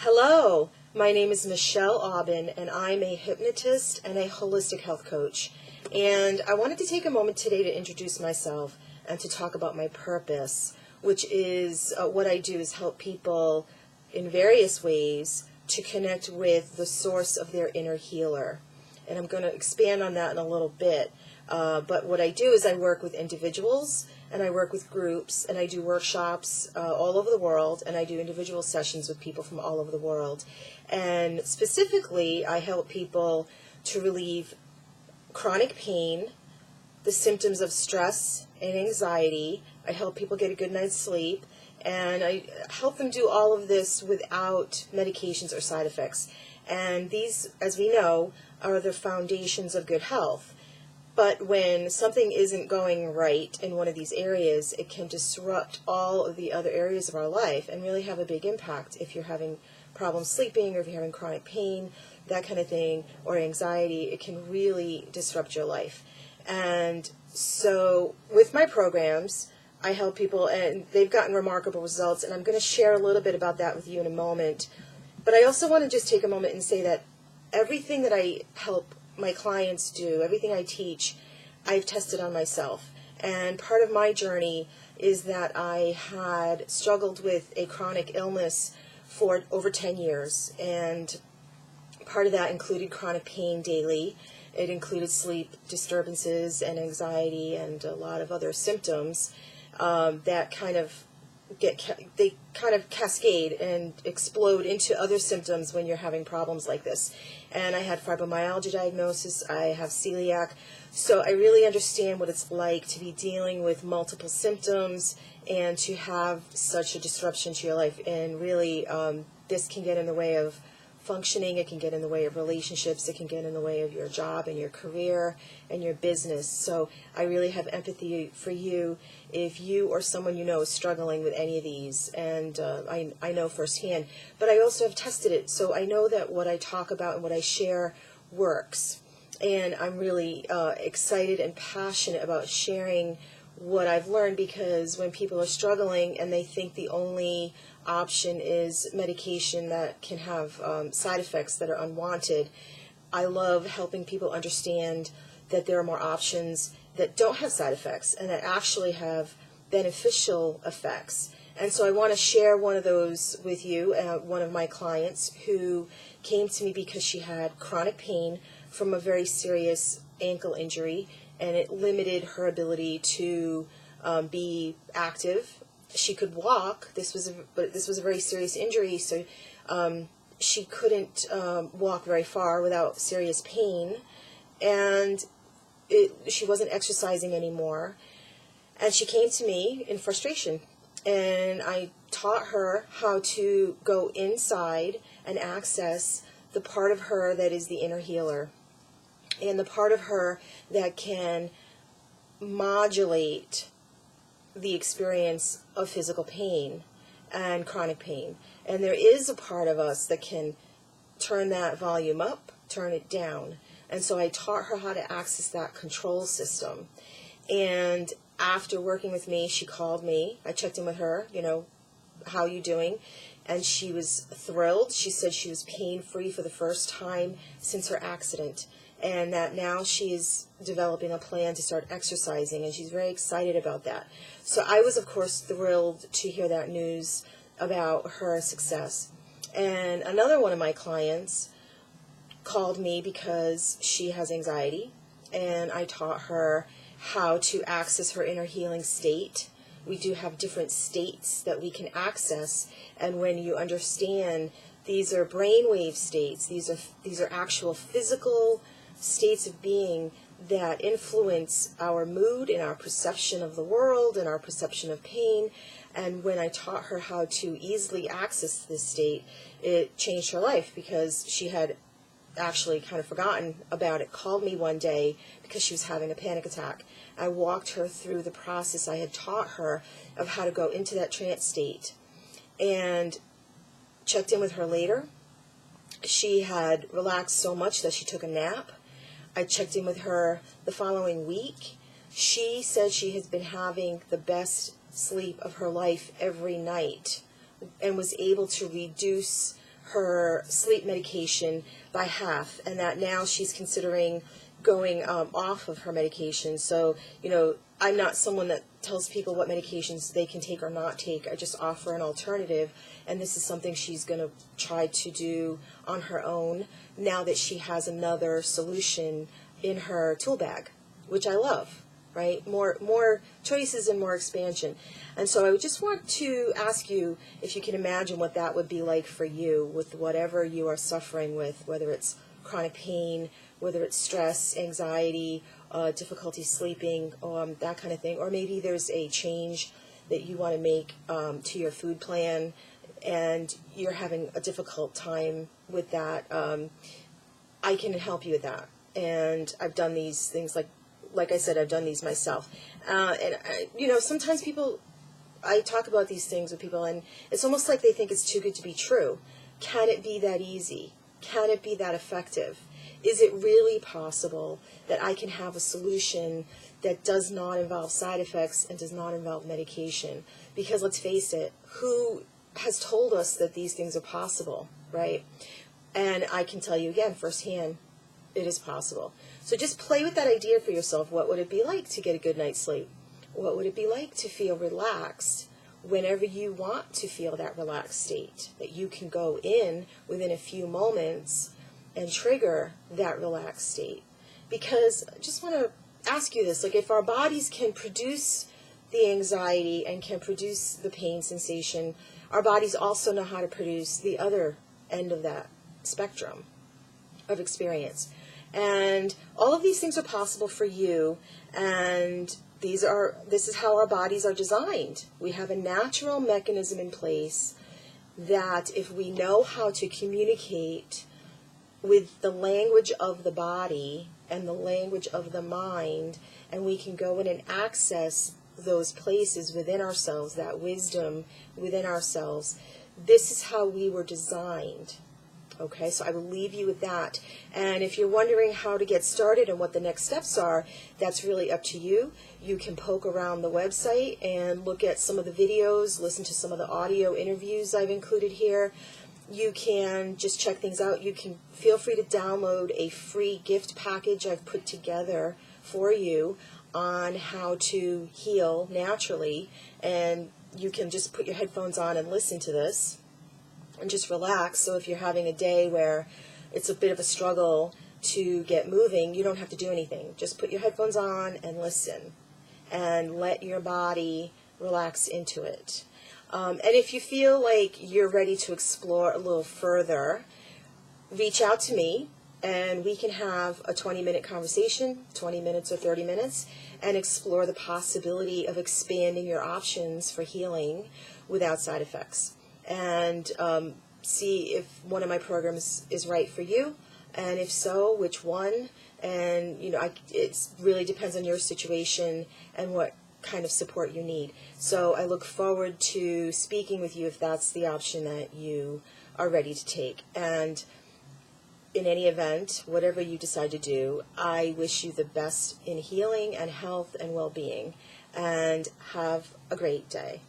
Hello, my name is Michelle Aubin, and I'm a hypnotist and a holistic health coach. And I wanted to take a moment today to introduce myself and to talk about my purpose, which is what I do is help people in various ways to connect with the source of their inner healer. And I'm going to expand on that in a little bit. But what I do is I work with individuals, and I work with groups, and I do workshops all over the world, and I do individual sessions with people from all over the world. And specifically, I help people to relieve chronic pain, the symptoms of stress and anxiety. I help people get a good night's sleep, and I help them do all of this without medications or side effects. And these, as we know, are the foundations of good health. But when something isn't going right in one of these areas, it can disrupt all of the other areas of our life and really have a big impact. If you're having problems sleeping, or if you're having chronic pain, that kind of thing, or anxiety, it can really disrupt your life. And so with my programs, I help people, and they've gotten remarkable results, and I'm going to share a little bit about that with you in a moment. But I also want to just take a moment and say that everything that I help my clients do, everything I teach, I've tested on myself. And part of my journey is that I had struggled with a chronic illness for over 10 years. And part of that included chronic pain daily. It included sleep disturbances and anxiety and a lot of other symptoms that kind of cascade and explode into other symptoms when you're having problems like this. And I had fibromyalgia diagnosis, I have celiac, so I really understand what it's like to be dealing with multiple symptoms and to have such a disruption to your life. And really, this can get in the way of functioning, it can get in the way of relationships, it can get in the way of your job and your career and your business. So I really have empathy for you if you or someone you know is struggling with any of these, and I know firsthand. But I also have tested it, so I know that what I talk about and what I share works. And I'm really excited and passionate about sharing what I've learned, because when people are struggling and they think the only option is medication that can have side effects that are unwanted, I love helping people understand that there are more options that don't have side effects and that actually have beneficial effects. And so I want to share one of those with you, one of my clients who came to me because she had chronic pain from a very serious ankle injury, and it limited her ability to be active. She could walk. But this was a very serious injury, so she couldn't walk very far without serious pain, and she wasn't exercising anymore. And she came to me in frustration, and I taught her how to go inside and access the part of her that is the inner healer, and the part of her that can modulate the experience of physical pain and chronic pain. And there is a part of us that can turn that volume up, turn it down. And so I taught her how to access that control system. And after working with me, she called me. I checked in with her, how are you doing? And she was thrilled. She said she was pain-free for the first time since her accident, and that now she is developing a plan to start exercising, and she's very excited about that. So I was, of course, thrilled to hear that news about her success. And another one of my clients called me because she has anxiety, and I taught her how to access her inner healing state. We do have different states that we can access, and when you understand these are brainwave states, these are actual physical states of being that influence our mood and our perception of the world and our perception of pain. And when I taught her how to easily access this state, it changed her life, because she had actually kind of forgotten about it, called me one day because she was having a panic attack. I walked her through the process I had taught her of how to go into that trance state, and checked in with her later. She had relaxed so much that she took a nap. I checked in with her the following week. She said she has been having the best sleep of her life every night, and was able to reduce her sleep medication by half, and that now she's considering going off of her medication. So, I'm not someone that tells people what medications they can take or not take. I just offer an alternative, and this is something she's going to try to do on her own now that she has another solution in her tool bag, which I love, right? More choices and more expansion. And so I would just want to ask you if you can imagine what that would be like for you with whatever you are suffering with, whether it's chronic pain, whether it's stress, anxiety, difficulty sleeping, that kind of thing. Or maybe there's a change that you want to make to your food plan, and you're having a difficult time with that. I can help you with that. And I've done these things, like I said, I've done these myself. Sometimes I talk about these things with people, and it's almost like they think it's too good to be true. Can it be that easy? Can it be that effective? Is it really possible that I can have a solution that does not involve side effects and does not involve medication? Because let's face it, who has told us that these things are possible, right? And I can tell you again, firsthand, it is possible. So just play with that idea for yourself. What would it be like to get a good night's sleep? What would it be like to feel relaxed whenever you want to feel that relaxed state? That you can go in within a few moments and trigger that relaxed state. Because I just want to ask you this, if our bodies can produce the anxiety and can produce the pain sensation, our bodies also know how to produce the other end of that spectrum of experience. And all of these things are possible for you, and this is how our bodies are designed. We have a natural mechanism in place that if we know how to communicate with the language of the body and the language of the mind, and we can go in and access those places within ourselves, that wisdom within ourselves. This is how we were designed. Okay, so I will leave you with that. And if you're wondering how to get started and what the next steps are, that's really up to you. You can poke around the website and look at some of the videos, listen to some of the audio interviews I've included here. You can just check things out. You can feel free to download a free gift package I've put together for you on how to heal naturally. And you can just put your headphones on and listen to this and just relax. So if you're having a day where it's a bit of a struggle to get moving, you don't have to do anything. Just put your headphones on and listen and let your body relax into it. And if you feel like you're ready to explore a little further, reach out to me and we can have a 20-minute conversation, 20 minutes or 30 minutes, and explore the possibility of expanding your options for healing without side effects. And see if one of my programs is right for you, and if so, which one. And it really depends on your situation and what kind of support you need. So I look forward to speaking with you if that's the option that you are ready to take. And in any event, whatever you decide to do, I wish you the best in healing and health and well-being, and have a great day.